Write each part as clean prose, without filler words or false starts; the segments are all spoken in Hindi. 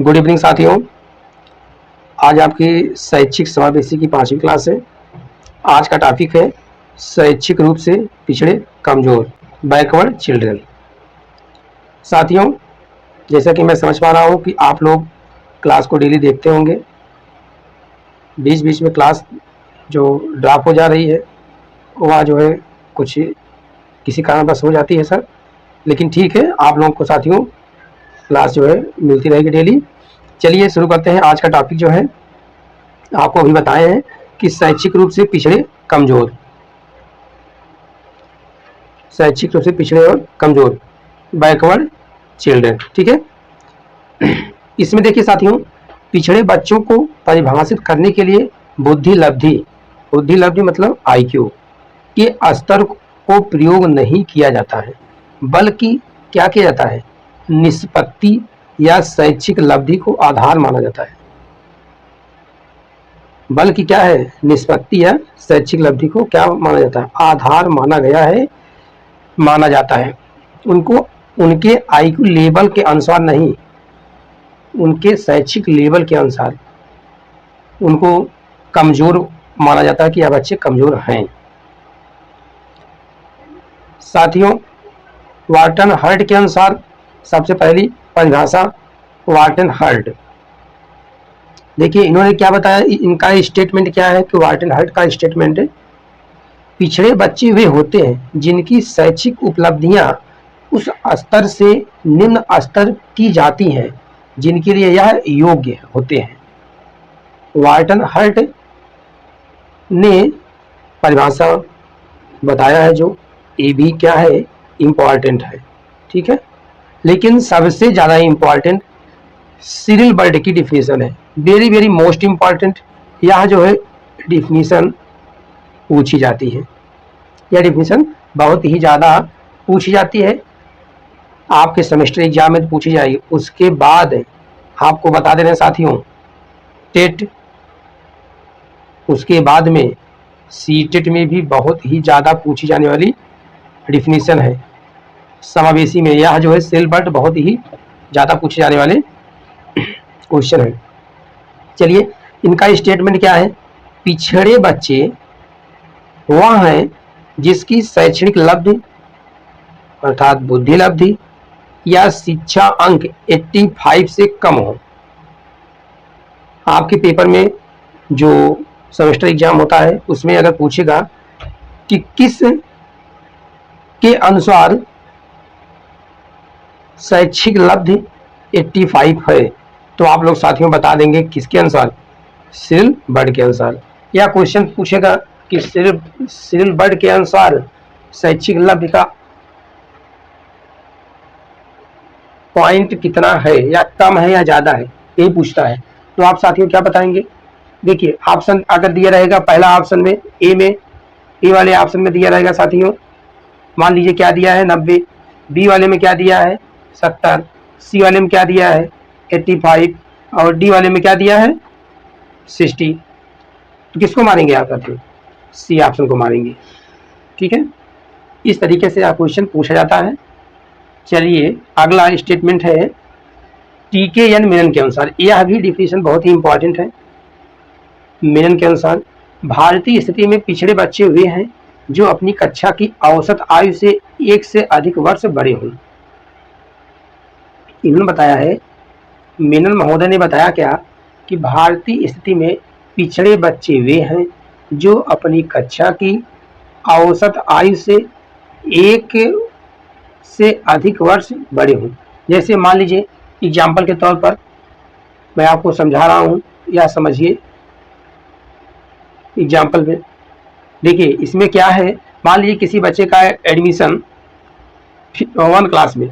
गुड इवनिंग साथियों। आज आपकी शैक्षिक समावेशी की 5वीं क्लास है। आज का टॉपिक है शैक्षिक रूप से पिछड़े कमजोर, बैकवर्ड चिल्ड्रन। साथियों, जैसा कि मैं समझ पा रहा हूँ कि आप लोग क्लास को डेली देखते होंगे। बीच बीच में क्लास जो ड्रॉप हो जा रही है वह जो है कुछ किसी कारणवश हो जाती है सर, लेकिन ठीक है, आप लोगों को साथियों क्लास जो है मिलती रहेगी डेली। चलिए शुरू करते हैं। आज का टॉपिक जो है आपको अभी बताए हैं कि शैक्षिक रूप से पिछड़े कमजोर, शैक्षिक रूप से पिछड़े और कमजोर, बैकवर्ड चिल्ड्रन। ठीक है। इसमें देखिए साथियों, पिछड़े बच्चों को परिभाषित करने के लिए बुद्धि लब्धि मतलब IQ के स्तर को प्रयोग नहीं किया जाता है, बल्कि क्या किया जाता है, निष्पत्ति या शैक्षिक लब्धि को आधार माना जाता है। बल्कि क्या है, निष्पत्ति या शैक्षिक लब्धि को क्या माना जाता है, आधार माना जाता है। उनको उनके IQ लेवल के अनुसार नहीं, उनके शैक्षिक लेवल के अनुसार उनको कमजोर माना जाता है कि यह बच्चे कमजोर हैं। साथियों, वार्टन हर्ट के अनुसार सबसे पहली परिभाषा वार्टन हर्ट। देखिए इन्होंने क्या बताया, इनका स्टेटमेंट क्या है कि वार्टन हर्ट का स्टेटमेंट है, पिछड़े बच्चे वे होते हैं जिनकी शैक्षिक उपलब्धियां उस स्तर से निम्न स्तर की जाती हैं जिनके लिए यह योग्य होते हैं। वार्टन हर्ट ने परिभाषा बताया है जो ये भी क्या है, इम्पॉर्टेंट है। ठीक है, लेकिन सबसे ज़्यादा इम्पॉर्टेंट सिरिल बर्ड की डिफिनीशन है। वेरी मोस्ट इम्पॉर्टेंट यह जो है डिफिनीशन पूछी जाती है। यह डिफिनीशन बहुत ही ज़्यादा पूछी जाती है, आपके सेमेस्टर एग्जाम में पूछी जाएगी। उसके बाद आपको बता दे रहे हैं साथियों, टेट, उसके बाद में सीटेट में भी बहुत ही ज़्यादा पूछी जाने वाली डिफिनीशन है समावेशी में। यह जो है सिरिल बर्ड बहुत ही ज़्यादा पूछे जाने वाले क्वेश्चन है। चलिए इनका स्टेटमेंट क्या है, पिछड़े बच्चे वह हैं जिसकी शैक्षणिक लब्धि अर्थात बुद्धि लब्धि या शिक्षा अंक 85 से कम हो। आपके पेपर में जो सेमेस्टर एग्जाम होता है उसमें अगर पूछेगा कि किस के अनुसार शैक्षिक लब्धि 85 है, तो आप लोग साथियों बता देंगे किसके अनुसार, सिरिल बर्ड के अनुसार। या क्वेश्चन पूछेगा कि सिरिल बर्ड के अनुसार शैक्षिक लब्धि का पॉइंट कितना है, या कम है या ज़्यादा है, यही पूछता है। तो आप साथियों क्या बताएंगे। देखिए ऑप्शन अगर दिया रहेगा, पहला ऑप्शन में ए वाले ऑप्शन में दिया रहेगा साथियों, मान लीजिए क्या दिया है 90, बी वाले में क्या दिया है 70, सी वाले में क्या दिया है 85 और डी वाले में क्या दिया है 60। तो किसको मारेंगे आप साथियों, सी ऑप्शन को मारेंगे। ठीक है, इस तरीके से क्वेश्चन पूछा जाता है। चलिए अगला स्टेटमेंट है TKN मेनन के अनुसार। यह भी डिफिनीशन बहुत ही इंपॉर्टेंट है। मेनन के अनुसार भारतीय स्थिति में पिछड़े बच्चे वे हैं जो अपनी कक्षा की औसत आयु से 1 से अधिक वर्ष बड़े हों। इन्होंने बताया है, मेनन महोदय ने बताया क्या कि भारतीय स्थिति में पिछड़े बच्चे वे हैं जो अपनी कक्षा की औसत आयु से 1 से अधिक वर्ष बड़े हों। जैसे मान लीजिए एग्जाम्पल के तौर पर मैं आपको समझा रहा हूँ, या समझिए एग्जाम्पल में। देखिए इसमें क्या है, मान लीजिए किसी बच्चे का एडमिशन 1 क्लास में,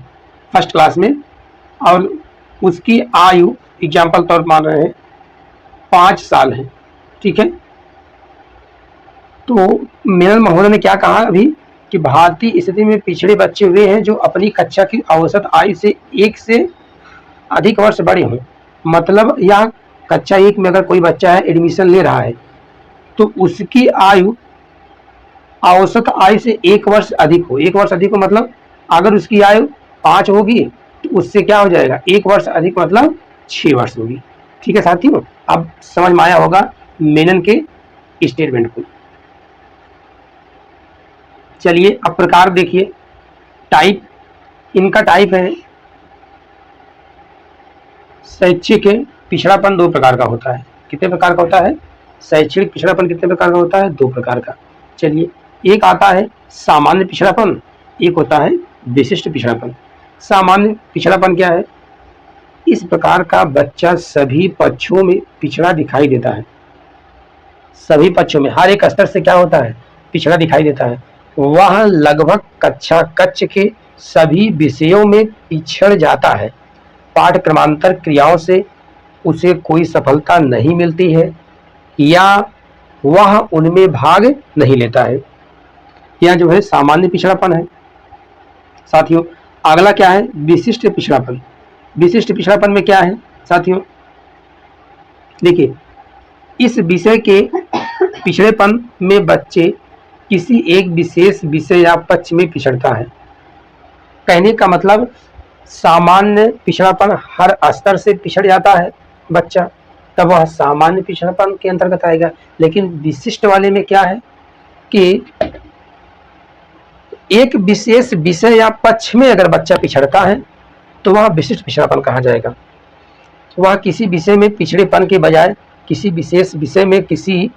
फर्स्ट क्लास में, और उसकी आयु एग्जाम्पल तौर मान रहे हैं 5 साल है। ठीक है, तो मेनन महोदय ने क्या कहा अभी कि भारतीय स्थिति में पिछड़े बच्चे वे हैं जो अपनी कक्षा की औसत आयु से 1 से अधिक वर्ष बड़े हों। मतलब यह कक्षा 1 में अगर कोई बच्चा है एडमिशन ले रहा है तो उसकी आयु औसत आयु से 1 वर्ष अधिक हो। 1 वर्ष अधिक हो मतलब अगर उसकी आयु 5 होगी तो उससे क्या हो जाएगा, 1 वर्ष अधिक मतलब 6 वर्ष होगी। ठीक है साथियों, अब समझ में आया होगा मेनन के स्टेटमेंट को। चलिए अब प्रकार देखिए, टाइप, इनका टाइप है शैक्षिक पिछड़ापन 2 प्रकार का होता है। कितने प्रकार का होता है? शैक्षणिक पिछड़ापन कितने प्रकार का होता है? 2 प्रकार का। चलिए, एक आता है सामान्य पिछड़ापन, एक होता है विशिष्ट पिछड़ापन। सामान्य पिछड़ापन क्या है? इस प्रकार का बच्चा सभी पक्षों में पिछड़ा दिखाई देता है। सभी पक्षों में, हर एक स्तर से क्या होता है? पिछड़ा दिखाई देता है। वह लगभग कक्ष के सभी विषयों में पिछड़ जाता है। पाठ्यक्रमांतर क्रियाओं से उसे कोई सफलता नहीं मिलती है या वह उनमें भाग नहीं लेता है। यह जो है सामान्य पिछड़ापन है। साथियों, अगला क्या है? विशिष्ट पिछड़ापन। विशिष्ट पिछड़ापन में क्या है साथियों? देखिए, इस विषय के पिछड़ेपन में बच्चे किसी एक विशेष विषय या पक्ष में पिछड़ता है। कहने का मतलब, सामान्य पिछड़ापन हर स्तर से पिछड़ जाता है बच्चा, तब वह सामान्य पिछड़ापन के अंतर्गत आएगा। लेकिन विशिष्ट वाले में क्या है कि एक विशेष विषय या पक्ष में अगर बच्चा पिछड़ता है तो वह विशिष्ट पिछड़ापन कहा जाएगा। वह किसी विषय में पिछड़ेपन के बजाय किसी विशेष विषय में किसी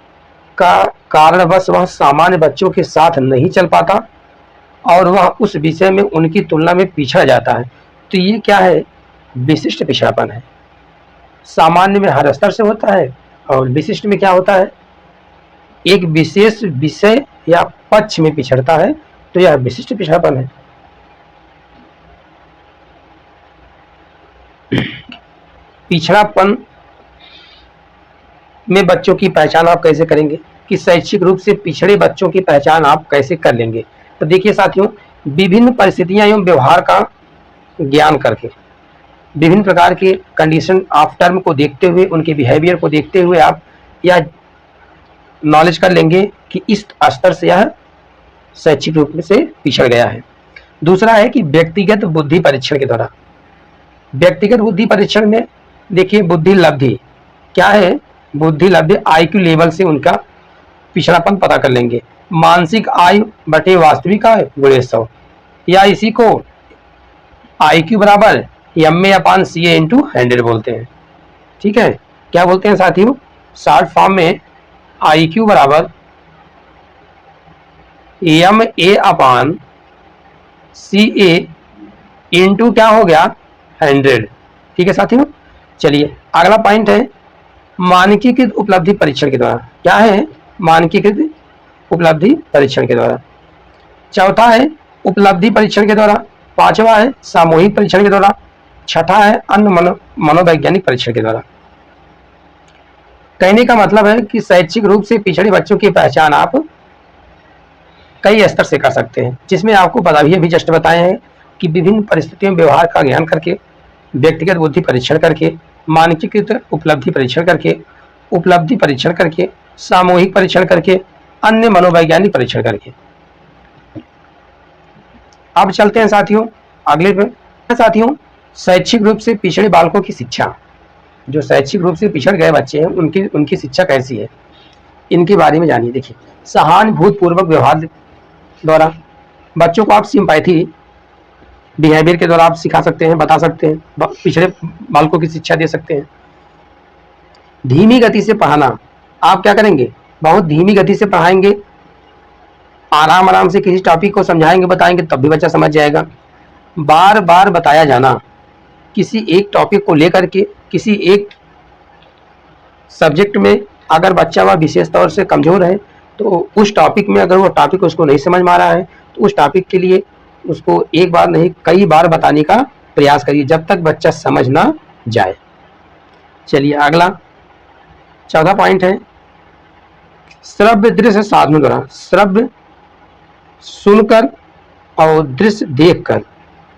का कारणवश वह सामान्य बच्चों के साथ नहीं चल पाता और वह उस विषय में उनकी तुलना में पिछड़ जाता है, तो ये क्या है? विशिष्ट पिछड़ापन है। सामान्य में हर स्तर से होता है और विशिष्ट में क्या होता है? एक विशेष विषय या पक्ष में पिछड़ता है, तो यह विशिष्ट पिछड़ापन है। पिछड़ापन में बच्चों की पहचान आप कैसे करेंगे कि शैक्षिक रूप से पिछड़े बच्चों की पहचान आप कैसे कर लेंगे? तो देखिए साथियों, विभिन्न परिस्थितियां एवं व्यवहार का ज्ञान करके, विभिन्न प्रकार के कंडीशन ऑफ टर्म को देखते हुए, उनके बिहेवियर को देखते हुए आप यह नॉलेज कर लेंगे कि इस स्तर से यह शैक्षिक रूप से पिछड़ गया है। दूसरा है कि व्यक्तिगत बुद्धि परीक्षण के द्वारा। व्यक्तिगत बुद्धि परीक्षण में देखिए, बुद्धि लब्धि क्या है? बुद्धि लब्धि IQ लेवल से उनका पिछड़ापन पता कर लेंगे। मानसिक आयु बटे वास्तविक आयु गुणे 100, या इसी को IQ बराबर MA/CA × 100 बोलते हैं। ठीक है, क्या बोलते हैं साथियों? शॉर्ट फॉर्म में IQ बराबर MA/CA × क्या हो गया? 100। ठीक है साथियों, चलिए अगला पॉइंट है मानकीकृत उपलब्धि परीक्षण के द्वारा। क्या है? मानकीकृत उपलब्धि परीक्षण के द्वारा। चौथा है उपलब्धि परीक्षण के द्वारा। पांचवा है सामूहिक परीक्षण के द्वारा। छठा है अन्य मनोवैज्ञानिक परीक्षण के द्वारा। कहने का मतलब है कि शैक्षिक रूप से पिछड़े बच्चों की पहचान आप कई स्तर से कर सकते हैं, जिसमें आपको अभी जस्ट बताए हैं कि विभिन्न परिस्थितियों में व्यवहार का ज्ञान करके, व्यक्तिगत बुद्धि परीक्षण करके, मानकीकृत उपलब्धि परीक्षण करके, उपलब्धि परीक्षण करके, सामूहिक परीक्षण करके, अन्य मनोवैज्ञानिक परीक्षण करके। अब चलते हैं साथियों अगले पे। साथियों, शैक्षिक रूप से पिछड़े बालकों की शिक्षा, जो शैक्षिक रूप से पिछड़ गए बच्चे हैं उनकी शिक्षा कैसी है, इनके बारे में जानिए। देखिए, सहानुभूतिपूर्वक व्यवहार द्वारा बच्चों को आप सिंपैथी बिहेवियर के द्वारा आप सिखा सकते हैं, बता सकते हैं, पिछड़े बालकों की शिक्षा दे सकते हैं। धीमी गति से पढ़ाना, आप क्या करेंगे? बहुत धीमी गति से पढ़ाएंगे, आराम आराम से किसी टॉपिक को समझाएंगे, बताएंगे, तब भी बच्चा समझ जाएगा। बार बार बताया जाना, किसी एक टॉपिक को लेकर के, किसी एक सब्जेक्ट में अगर बच्चा वह विशेष तौर से कमजोर है तो उस टॉपिक में अगर वो टॉपिक उसको नहीं समझ में आ रहा है तो उस टॉपिक के लिए उसको एक बार नहीं कई बार बताने का प्रयास करिए, जब तक बच्चा समझ ना जाए। चलिए अगला चौथा पॉइंट है श्रव्य दृश्य साधनों द्वारा। श्रव्य सुनकर और दृश्य देखकर,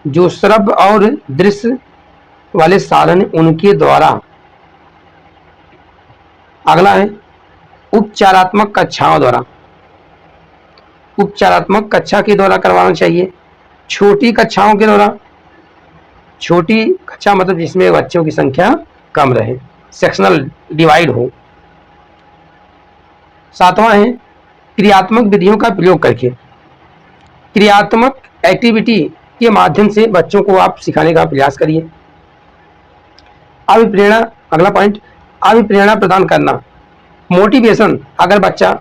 जो श्रव्य और दृश्य वाले साधन उनके द्वारा। अगला है उपचारात्मक कक्षाओं द्वारा। उपचारात्मक कक्षा के द्वारा करवाना चाहिए, छोटी कक्षाओं के द्वारा। छोटी कक्षा मतलब जिसमें बच्चों की संख्या कम रहे, सेक्शनल डिवाइड हो। 7वां है क्रियात्मक विधियों का प्रयोग करके। क्रियात्मक एक्टिविटी के माध्यम से बच्चों को आप सिखाने का प्रयास करिए। अभिप्रेरणा, अगला पॉइंट, अभिप्रेरणा प्रदान करना, मोटिवेशन। अगर बच्चा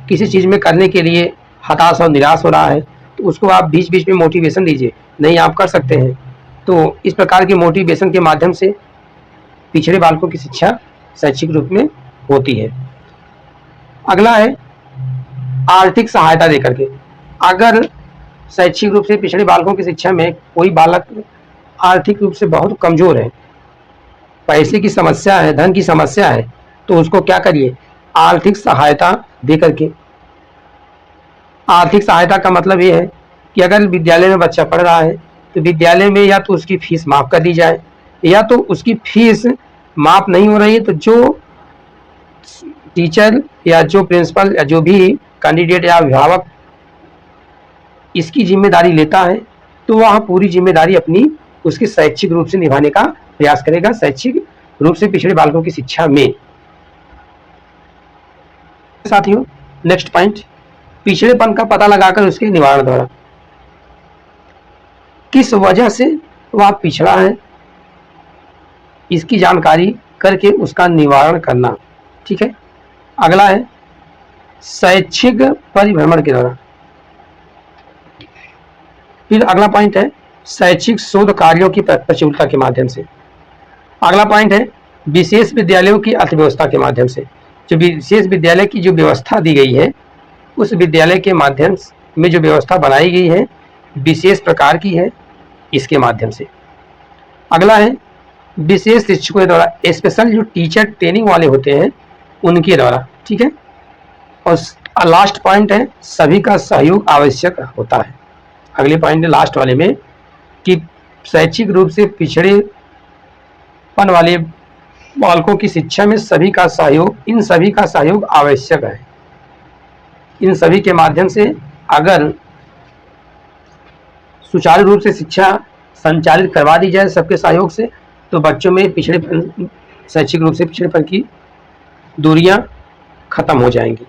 किसी चीज में करने के लिए हताश और निराश हो रहा है तो उसको आप बीच बीच में मोटिवेशन दीजिए, नहीं आप कर सकते हैं। तो इस प्रकार के मोटिवेशन के माध्यम से पिछड़े बालकों की शिक्षा शैक्षिक रूप में होती है। अगला है आर्थिक सहायता देकर के। अगर शैक्षिक रूप से पिछड़े बालकों की शिक्षा में कोई बालक आर्थिक रूप से बहुत कमजोर है, पैसे की समस्या है, धन की समस्या है, तो उसको क्या करिए, आर्थिक सहायता दे करके। आर्थिक सहायता का मतलब ये है कि अगर विद्यालय में बच्चा पढ़ रहा है तो विद्यालय में या तो उसकी फीस माफ कर दी जाए, या तो उसकी फीस माफ नहीं हो रही है तो जो टीचर या जो प्रिंसिपल या जो भी कैंडिडेट या अभिभावक इसकी जिम्मेदारी लेता है तो वह पूरी जिम्मेदारी अपनी उसके शैक्षिक रूप से निभाने का प्रयास करेगा, शैक्षिक रूप से पिछड़े बालकों की शिक्षा में। साथियों नेक्स्ट पॉइंट, पिछड़ेपन का पता लगाकर उसके निवारण द्वारा। किस वजह से वह पिछड़ा है इसकी जानकारी करके उसका निवारण करना। ठीक है। अगला है शैक्षिक परिभ्रमण के द्वारा। फिर अगला पॉइंट है शैक्षिक शोध कार्यों की प्रचुरता के माध्यम से। अगला पॉइंट है विशेष विद्यालयों की अर्थव्यवस्था के माध्यम से। जो विशेष विद्यालय की जो व्यवस्था दी गई है उस विद्यालय के माध्यम में जो व्यवस्था बनाई गई है विशेष प्रकार की है, इसके माध्यम से। अगला है विशेष शिक्षकों के द्वारा, स्पेशल जो टीचर ट्रेनिंग वाले होते हैं उनके द्वारा। ठीक है। और लास्ट पॉइंट है सभी का सहयोग आवश्यक होता है। अगले पॉइंट है लास्ट वाले में कि शैक्षिक रूप से पिछड़ेपन वाले बालकों की शिक्षा में सभी का सहयोग, इन सभी का सहयोग आवश्यक है। इन सभी के माध्यम से अगर सुचारू रूप से शिक्षा संचालित करवा दी जाए सबके सहयोग से तो बच्चों में पिछड़ेपन, शैक्षिक रूप से पिछड़ेपन की दूरियां खत्म हो जाएंगी।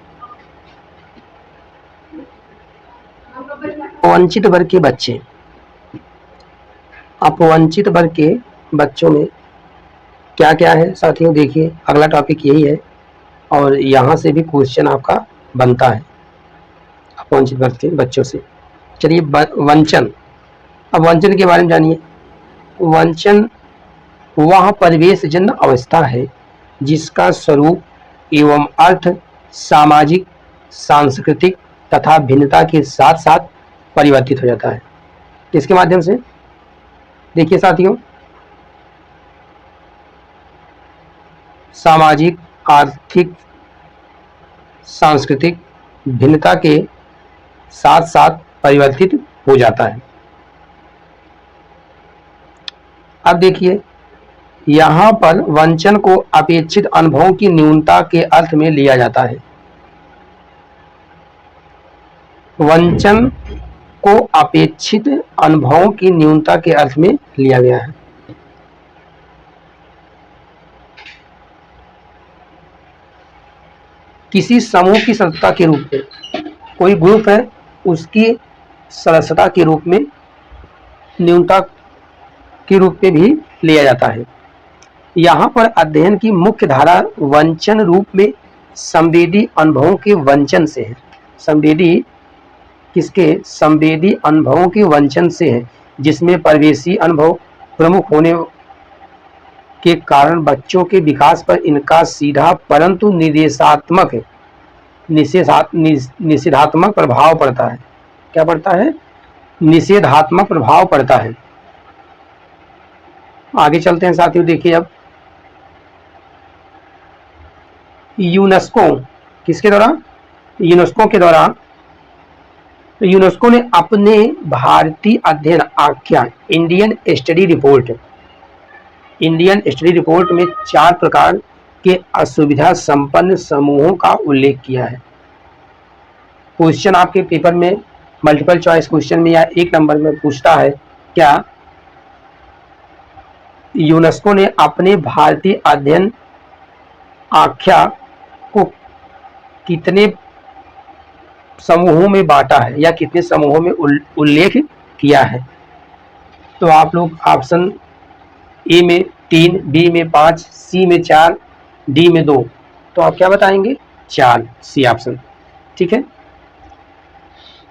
वंचित वर्ग के बच्चे, अपवंचित वर्ग के बच्चों में क्या क्या है साथियों, देखिए अगला टॉपिक यही है और यहाँ से भी क्वेश्चन आपका बनता है अपवंचित वर्ग के बच्चों से। चलिए वंचन, अब वंचन के बारे में जानिए। वंचन वह परिवेशजन्य अवस्था है जिसका स्वरूप एवं अर्थ सामाजिक, सांस्कृतिक तथा भिन्नता के साथ साथ परिवर्तित हो जाता है। इसके माध्यम से देखिए साथियों, सामाजिक, आर्थिक, सांस्कृतिक भिन्नता के साथ साथ परिवर्तित हो जाता है। अब देखिए यहाँ पर वंचन को अपेक्षित अनुभवों की न्यूनता के अर्थ में लिया जाता है। वंचन को अपेक्षित अनुभवों की न्यूनता के अर्थ में लिया गया है। किसी समूह की सदस्यता के रूप में, कोई ग्रुप है उसकी सदस्यता के रूप में, न्यूनता के रूप में भी लिया जाता है। यहाँ पर अध्ययन की मुख्य धारा वंचन रूप में संवेदी अनुभवों के वंचन से है। संवेदी किसके? संवेदी अनुभवों के वंचन से है, जिसमें परिवेशी अनुभव प्रमुख होने के कारण बच्चों के विकास पर इनका सीधा परंतु निषेधात्मक प्रभाव पड़ता है। क्या पड़ता है? निषेधात्मक प्रभाव पड़ता है। आगे चलते हैं साथियों, देखिए अब यूनेस्को किसके द्वारा? यूनेस्को के द्वारा। यूनेस्को ने अपने भारतीय अध्ययन आख्या इंडियन स्टडी रिपोर्ट में 4 प्रकार के असुविधा संपन्न समूहों का उल्लेख किया है। क्वेश्चन आपके पेपर में मल्टीपल चॉइस क्वेश्चन में या 1 नंबर में पूछता है क्या यूनेस्को ने अपने भारतीय अध्ययन आख्या को कितने समूहों में बांटा है या कितने समूहों में उल्लेख किया है? तो आप लोग ऑप्शन ए में 3, बी में 5, सी में 4, डी में 2, तो आप क्या बताएंगे? 4, सी ऑप्शन। ठीक है।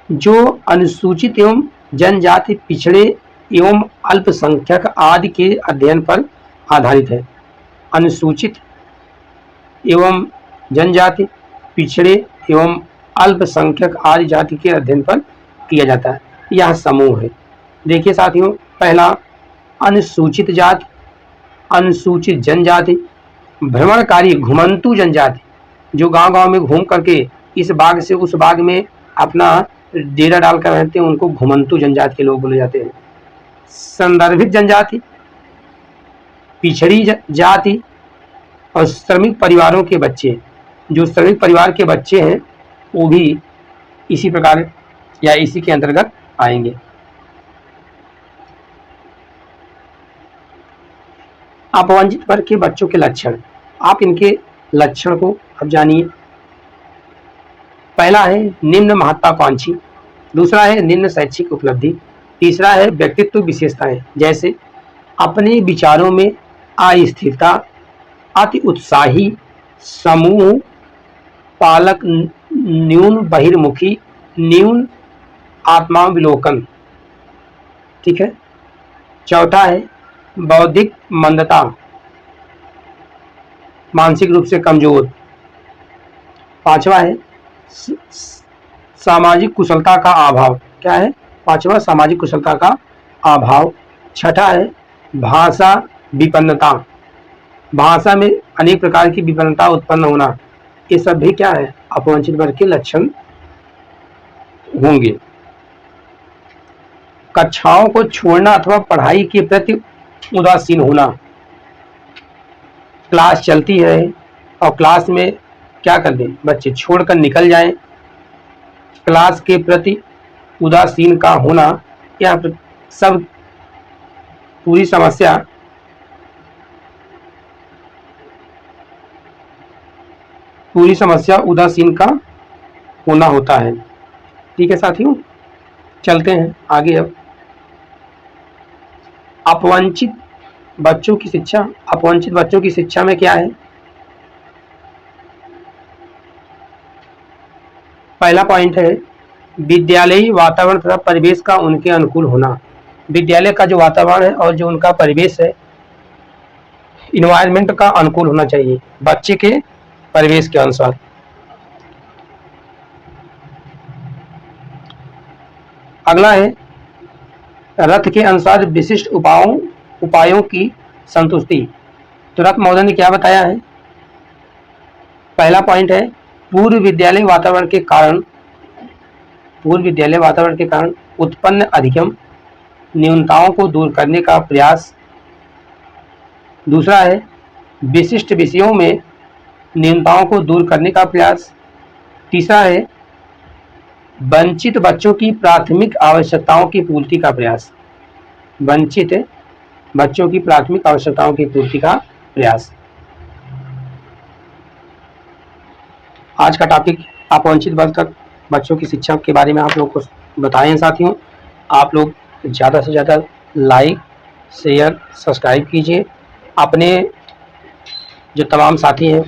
जो अनुसूचित एवं जनजाति, पिछड़े एवं अल्पसंख्यक आदि के अध्ययन पर आधारित है। अनुसूचित एवं जनजाति, पिछड़े एवं अल्पसंख्यक आदि जाति के अध्ययन पर किया जाता है। यह समूह है। देखिए साथियों, पहला अनुसूचित जाति, अनुसूचित जनजाति, भ्रमणकारी घुमंतू जनजाति, जो गांव-गांव में घूम करके इस बाग से उस बाग में अपना डेरा डालकर रहते हैं, उनको घुमंतू जनजाति के लोग बोले जाते हैं। संदर्भित जनजाति, पिछड़ी जाति और श्रमिक परिवारों के बच्चे, जो श्रमिक परिवार के बच्चे हैं वो भी इसी प्रकार या इसी के अंतर्गत आएंगे। अपवंचित वर्ग के बच्चों के लक्षण, आप इनके लक्षण को अब जानिए। पहला है निम्न महत्वाकांक्षी, दूसरा है निम्न शैक्षिक उपलब्धि, तीसरा है व्यक्तित्व विशेषताएं, जैसे अपने विचारों में अस्थिरता, अति उत्साही, समूह पालक, न्यून बहिर्मुखी, न्यून आत्मावलोकन। ठीक है। चौथा है बौद्धिक मंदता, मानसिक रूप से कमजोर। पांचवा है सामाजिक कुशलता का अभाव। क्या है? पांचवा सामाजिक कुशलता का अभाव। छठा है भाषा विपन्नता, भाषा में अनेक प्रकार की विपन्नता उत्पन्न होना। ये सब भी क्या है? अपवंचित वर्ग के लक्षण होंगे। कक्षाओं को छोड़ना अथवा पढ़ाई के प्रति उदासीन होना, क्लास चलती है और क्लास में क्या कर दें? बच्चे छोड़कर निकल जाएं, क्लास के प्रति उदासीन का होना, यह सब पूरी समस्या उदासीन का होना होता है। ठीक है साथियों, चलते हैं आगे। अब अपवंचित बच्चों की शिक्षा, अपवंचित बच्चों की शिक्षा में क्या है? पहला पॉइंट है विद्यालयी वातावरण तथा परिवेश का उनके अनुकूल होना। विद्यालय का जो वातावरण है और जो उनका परिवेश है, इन्वायरमेंट का अनुकूल होना चाहिए बच्चे के परिवेश के अनुसार। अगला है रथ के अनुसार विशिष्ट उपायों की संतुष्टि। तो रथ महोदय ने क्या बताया है? पहला पॉइंट है पूर्व विद्यालय वातावरण के कारण उत्पन्न अधिगम न्यूनताओं को दूर करने का प्रयास। दूसरा है विशिष्ट विषयों में न्यूनताओं को दूर करने का प्रयास। तीसरा है वंचित बच्चों की प्राथमिक आवश्यकताओं की पूर्ति का प्रयास। वंचित बच्चों की प्राथमिक आवश्यकताओं की पूर्ति का प्रयास। आज का टॉपिक अपवंचित वर्ग तक बच्चों की शिक्षा के बारे में आप लोग को बताएं साथियों। आप लोग ज़्यादा से ज़्यादा लाइक, शेयर, सब्सक्राइब कीजिए। अपने जो तमाम साथी हैं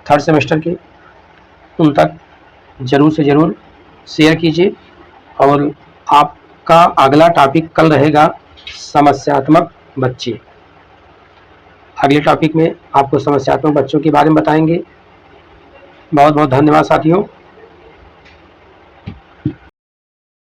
3rd सेमेस्टर के, उन तक ज़रूर से ज़रूर शेयर कीजिए। और आपका अगला टॉपिक कल रहेगा समस्यात्मक बच्चे। अगले टॉपिक में आपको समस्यात्मक बच्चों के बारे में बताएंगे। बहुत बहुत धन्यवाद साथियों।